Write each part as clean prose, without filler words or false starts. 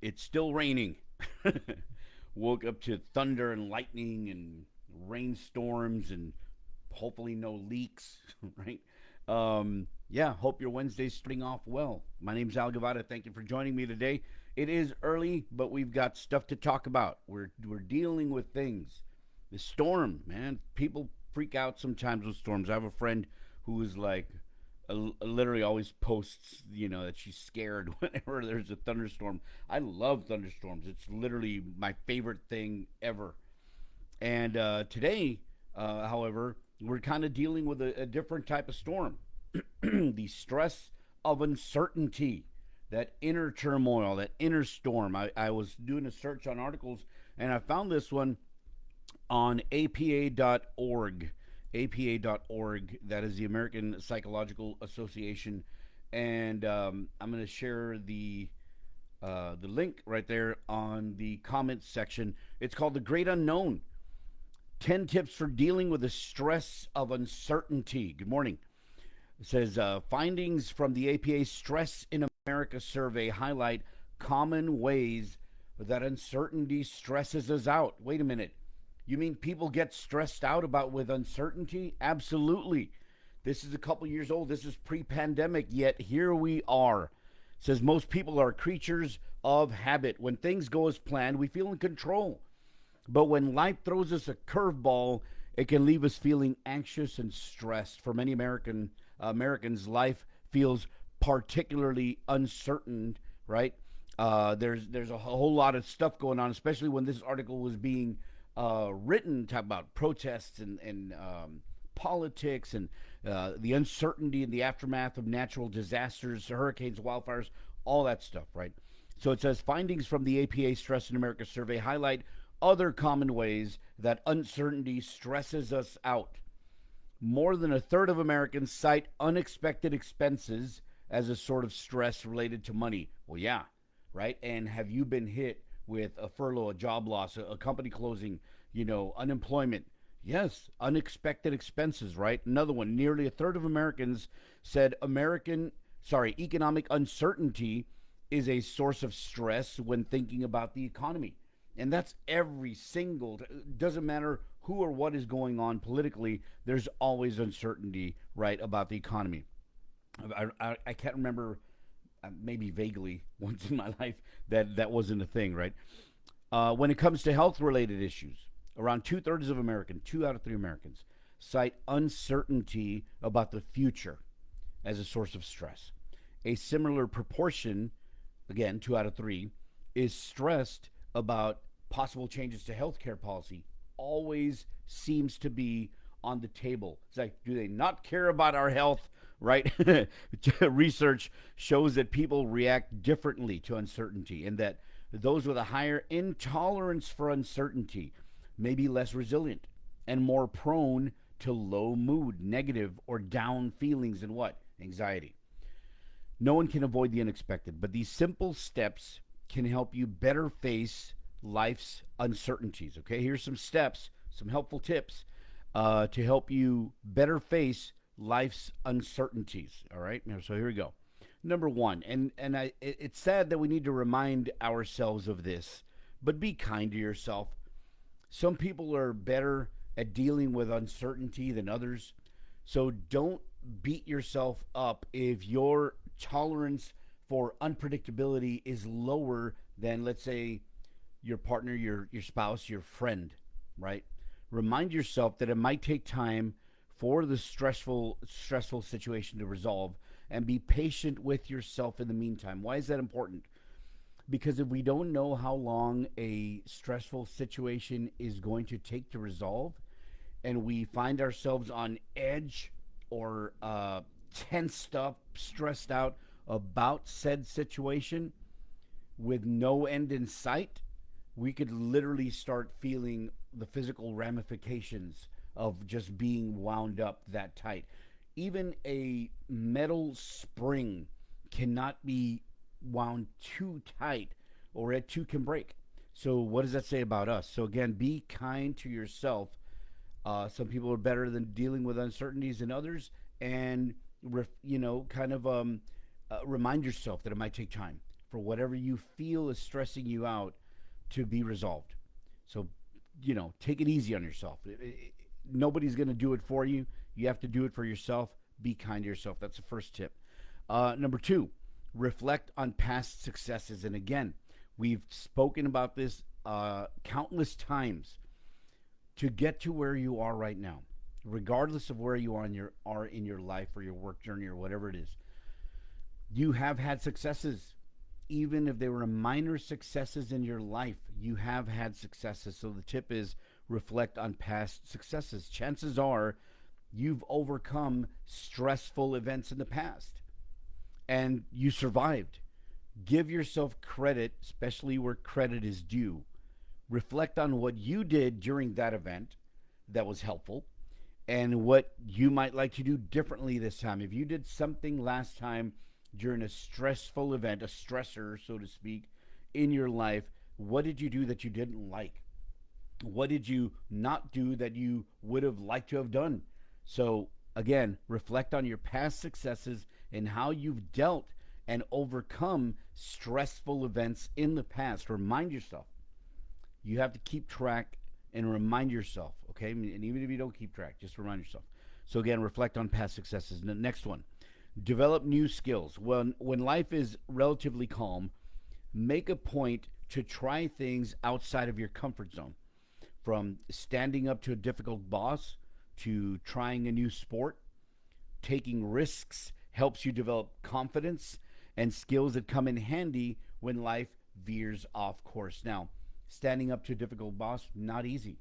It's still raining. Woke up to thunder and lightning and rainstorms and hopefully no leaks, right? Yeah, hope your Wednesday's starting off well. My name's Al Gavada. Thank you for joining me today. It is early, but we've got stuff to talk about. We're dealing with things. The storm, man. People freak out sometimes with storms. I have a friend who is like literally always posts, that she's scared whenever there's a thunderstorm. I love thunderstorms. It's literally my favorite thing ever. And today, however, we're kind of dealing with a different type of storm. The stress of uncertainty, that inner turmoil, that inner storm. I was doing a search on articles and I found this one on APA.org. APA.org, that is the American Psychological Association. And I'm going to share the link right there on the comments section. It's called The Great Unknown: 10 Tips for Dealing with the Stress of Uncertainty. Good morning. It says findings from the APA Stress in America survey highlight common ways that uncertainty stresses us out. Wait a minute. You mean people get stressed out about with uncertainty? Absolutely. This is a couple years old. This is pre-pandemic, yet here we are. It says most people are creatures of habit. When things go as planned, we feel in control. But when life throws us a curveball, it can leave us feeling anxious and stressed. For many Americans, life feels particularly uncertain, right? There's a whole lot of stuff going on, especially when this article was being written, talk about protests and politics and the uncertainty and the aftermath of natural disasters, hurricanes, wildfires, all that stuff, right? So it says findings from the APA Stress in America survey highlight other common ways that uncertainty stresses us out. More than a third of Americans cite unexpected expenses as a sort of stress related to money. Well, yeah, right? And have you been hit with a furlough, a job loss, a company closing, unemployment? Yes, unexpected expenses, right? Another one, nearly a third of Americans said economic uncertainty is a source of stress when thinking about the economy. And that's every single, doesn't matter who or what is going on politically, there's always uncertainty, right, about the economy. I can't remember, maybe vaguely once in my life that wasn't a thing, right? When it comes to health related issues, around two-thirds of Americans, 2 out of 3 Americans, cite uncertainty about the future as a source of stress. A similar proportion, again, 2 out of 3, is stressed about possible changes to healthcare policy. Always seems to be on the table. It's like, do they not care about our health? Right? Research shows that people react differently to uncertainty, and that those with a higher intolerance for uncertainty may be less resilient and more prone to low mood, negative or down feelings, and what? Anxiety. No one can avoid the unexpected, but these simple steps can help you better face life's uncertainties. Okay, here's some steps, some helpful tips to help you better face life's uncertainties. All right, so here we go. Number one, it's sad that we need to remind ourselves of this, but be kind to yourself. Some people are better at dealing with uncertainty than others, so don't beat yourself up if your tolerance for unpredictability is lower than, let's say, your partner, your spouse, your friend, right? Remind yourself that it might take time for the stressful situation to resolve, and be patient with yourself in the meantime. Why is that important? Because if we don't know how long a stressful situation is going to take to resolve, and we find ourselves on edge or tensed up, stressed out about said situation with no end in sight, we could literally start feeling the physical ramifications of just being wound up that tight. Even a metal spring cannot be wound too tight, or it too can break. So, what does that say about us? So, again, be kind to yourself. Some people are better than dealing with uncertainties than others, and remind yourself that it might take time for whatever you feel is stressing you out to be resolved. So, take it easy on yourself. Nobody's going to do it for you. You have to do it for yourself. Be kind to yourself. That's the first tip. Number two, reflect on past successes. And again, we've spoken about this countless times. To get to where you are right now, regardless of where you are in your life or your work journey or whatever it is, you have had successes. Even if they were minor successes in your life, you have had successes. So the tip is reflect on past successes. Chances are you've overcome stressful events in the past and you survived. Give yourself credit, especially where credit is due. Reflect on what you did during that event that was helpful and what you might like to do differently this time. If you did something last time during a stressful event, a stressor, so to speak, in your life, what did you do that you didn't like? What did you not do that you would have liked to have done? So, again, reflect on your past successes and how you've dealt and overcome stressful events in the past. Remind yourself. You have to keep track and remind yourself, okay? And even if you don't keep track, just remind yourself. So, again, reflect on past successes. The next one, develop new skills. When life is relatively calm, make a point to try things outside of your comfort zone. From standing up to a difficult boss to trying a new sport, taking risks helps you develop confidence and skills that come in handy when life veers off course. Now, standing up to a difficult boss, not easy.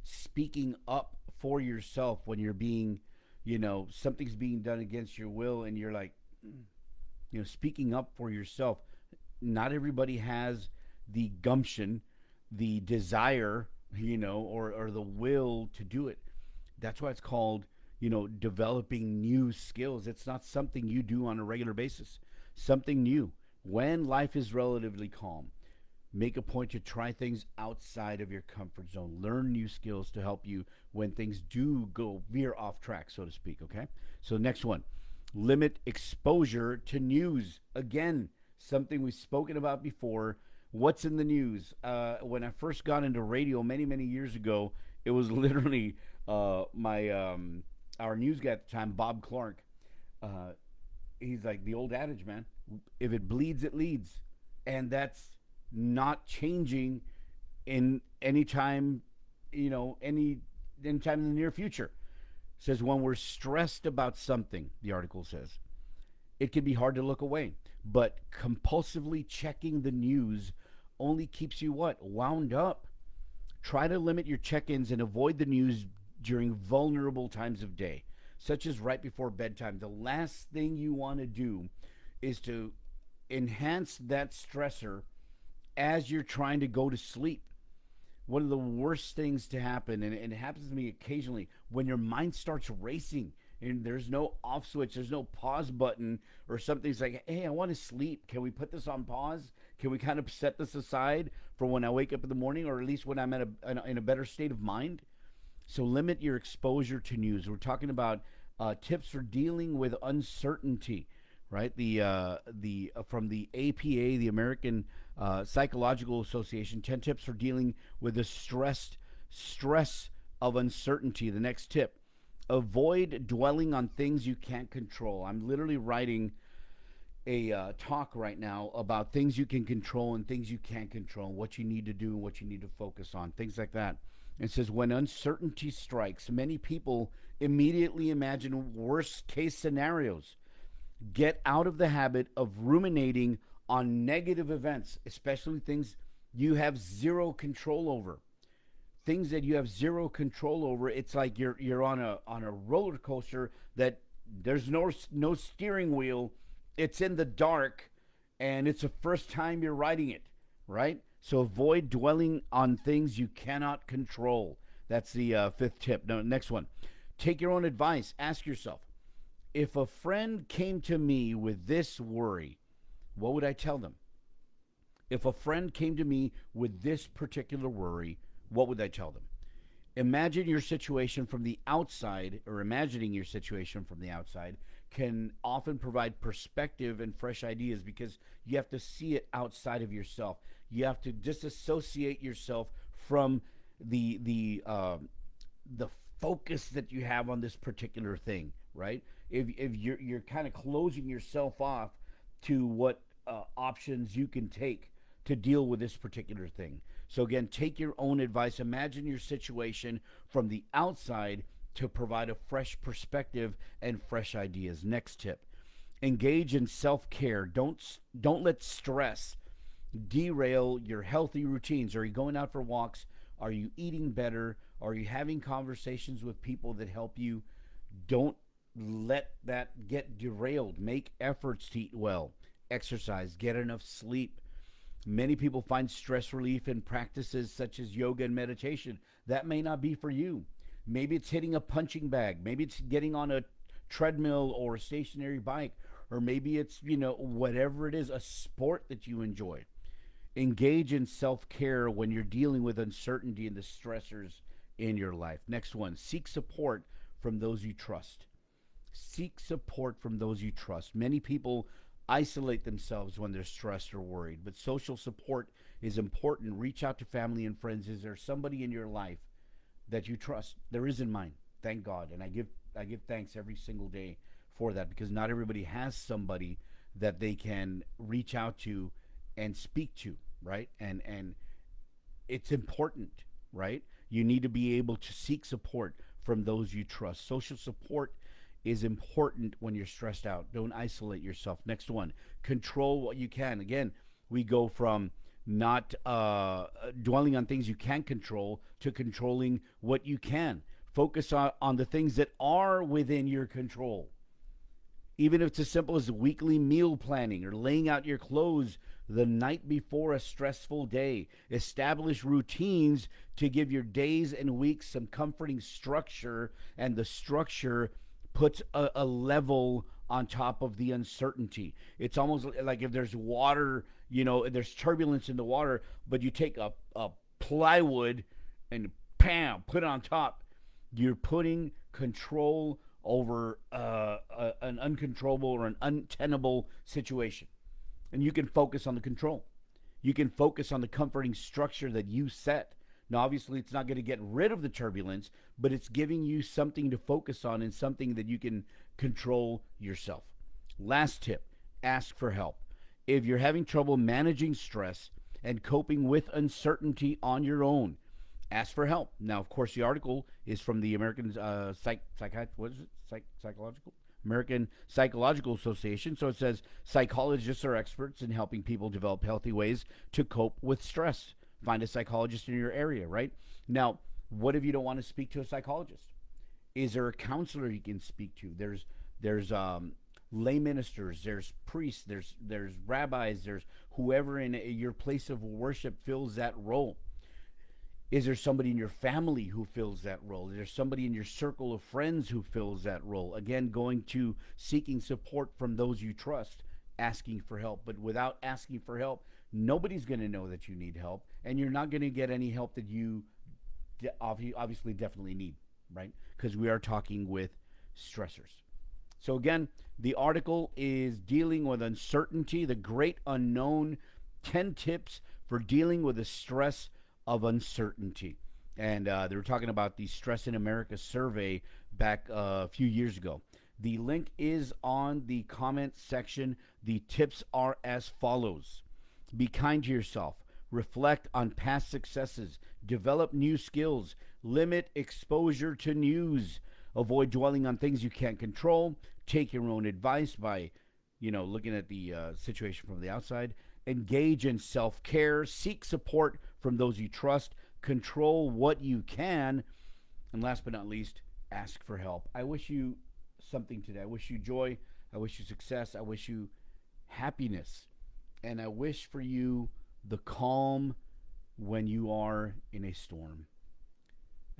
Speaking up for yourself when you're being, something's being done against your will and you're like, speaking up for yourself. Not everybody has the gumption, the desire, or the will to do it. That's why it's called, developing new skills. It's not something you do on a regular basis. Something new. When life is relatively calm, make a point to try things outside of your comfort zone. Learn new skills to help you when things do go veer off track, so to speak, okay? So next one, limit exposure to news. Again, something we've spoken about before. What's in the news? When I first got into radio many, many years ago, it was literally our news guy at the time, Bob Clark. He's like the old adage, man. If it bleeds, it leads. And that's not changing in any time, anytime in the near future. It says when we're stressed about something, the article says, it can be hard to look away. But compulsively checking the news only keeps you what? Wound up. Try to limit your check-ins and avoid the news during vulnerable times of day, such as right before bedtime. The last thing you want to do is to enhance that stressor as you're trying to go to sleep. One of the worst things to happen, and it happens to me occasionally, when your mind starts racing and there's no off switch, there's no pause button or something's like, hey, I want to sleep. Can we put this on pause? Can we kind of set this aside for when I wake up in the morning, or at least when I'm in a better state of mind? So limit your exposure to news. We're talking about tips for dealing with uncertainty, right? The from the APA, the American Psychological Association, 10 tips for dealing with the stress of uncertainty. The next tip, avoid dwelling on things you can't control. I'm literally writing a talk right now about things you can control and things you can't control, what you need to do and what you need to focus on, things like that. It says, when uncertainty strikes, many people immediately imagine worst case scenarios. Get out of the habit of ruminating on negative events, especially things you have zero control over. Things that you have zero control over, it's like you're on a roller coaster that there's no steering wheel. It's in the dark, and it's the first time you're riding it, right? So avoid dwelling on things you cannot control. That's the fifth tip. Now, next one, take your own advice. Ask yourself, if a friend came to me with this worry, what would I tell them? If a friend came to me with this particular worry, what would I tell them? Imagine your situation from the outside, or imagining your situation from the outside can often provide perspective and fresh ideas because you have to see it outside of yourself. You have to disassociate yourself from the focus that you have on this particular thing, right? If you're kind of closing yourself off to what options you can take to deal with this particular thing. So again, take your own advice. Imagine your situation from the outside to provide a fresh perspective and fresh ideas. Next tip: engage in self-care. Don't let stress derail your healthy routines. Are you going out for walks? Are you eating better? Are you having conversations with people that help you? Don't let that get derailed. Make efforts to eat well, exercise, get enough sleep. Many people find stress relief in practices such as yoga and meditation. That may not be for you. Maybe it's hitting a punching bag. Maybe it's getting on a treadmill or a stationary bike. Or maybe it's, whatever it is, a sport that you enjoy. Engage in self care when you're dealing with uncertainty and the stressors in your life. Next one: seek support from those you trust. Seek support from those you trust. Many people isolate themselves when they're stressed or worried, but social support is important. Reach out to family and friends. Is there somebody in your life that you trust? There is in mine, thank God, and I give thanks every single day for that, because not everybody has somebody that they can reach out to and speak to, right? And it's important, right? You need to be able to seek support from those you trust. Social support is important when you're stressed out. Don't isolate yourself. Next one: control what you can. Again, we go from not dwelling on things you can't control to controlling what you can. Focus on the things that are within your control. Even if it's as simple as weekly meal planning or laying out your clothes the night before a stressful day. Establish routines to give your days and weeks some comforting structure, and the structure puts a level on top of the uncertainty. It's almost like if there's water, there's turbulence in the water, but you take a plywood and bam, put it on top. You're putting control over an uncontrollable or an untenable situation. And you can focus on the control. You can focus on the comforting structure that you set. Now, obviously, it's not going to get rid of the turbulence, but it's giving you something to focus on and something that you can control yourself. Last tip: ask for help. If you're having trouble managing stress and coping with uncertainty on your own, ask for help. Now, of course, the article is from the American Psychological American Psychological Association. So it says psychologists are experts in helping people develop healthy ways to cope with stress. Find a psychologist in your area, right? Now, what if you don't want to speak to a psychologist? Is there a counselor you can speak to? There's lay ministers, there's priests, there's rabbis, there's whoever in your place of worship fills that role. Is there somebody in your family who fills that role? Is there somebody in your circle of friends who fills that role? Again, going to seeking support from those you trust, asking for help. But without asking for help, nobody's going to know that you need help, and you're not going to get any help that you obviously definitely need, right? Because we are talking with stressors. So again, the article is dealing with uncertainty, the great unknown, 10 tips for dealing with the stress of uncertainty. And they were talking about the Stress in America survey back a few years ago. The link is on the comment section. The tips are as follows: be kind to yourself, reflect on past successes, develop new skills, limit exposure to news, avoid dwelling on things you can't control, take your own advice by, looking at the situation from the outside, engage in self-care, seek support from those you trust, control what you can, and last but not least, ask for help. I wish you something today. I wish you joy. I wish you success. I wish you happiness. And I wish for you the calm when you are in a storm.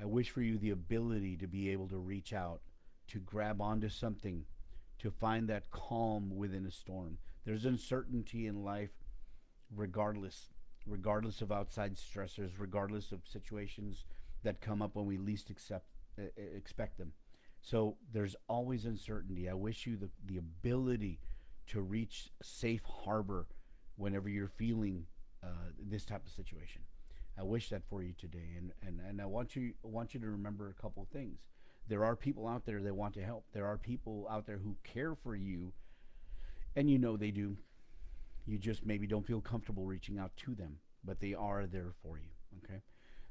I wish for you the ability to be able to reach out, to grab onto something, to find that calm within a storm. There's uncertainty in life regardless of outside stressors, regardless of situations that come up when we least expect them. So there's always uncertainty. I wish you the ability to reach safe harbor whenever you're feeling this type of situation. I wish that for you today, and I want you to remember a couple of things. There are people out there that want to help. There are people out there who care for you, and you know they do. You just maybe don't feel comfortable reaching out to them, but they are there for you. Okay.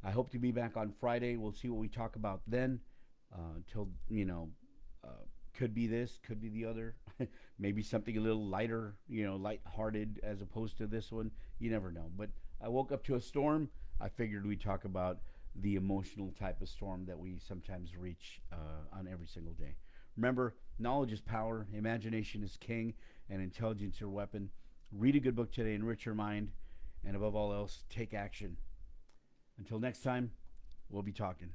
I hope to be back on Friday. We'll see what we talk about then. Until could be this, could be the other. Maybe something a little lighter, lighthearted as opposed to this one. You never know. But I woke up to a storm. I figured we'd talk about the emotional type of storm that we sometimes reach on every single day. Remember, knowledge is power, imagination is king, and intelligence your weapon. Read a good book today, enrich your mind, and above all else, take action. Until next time, we'll be talking.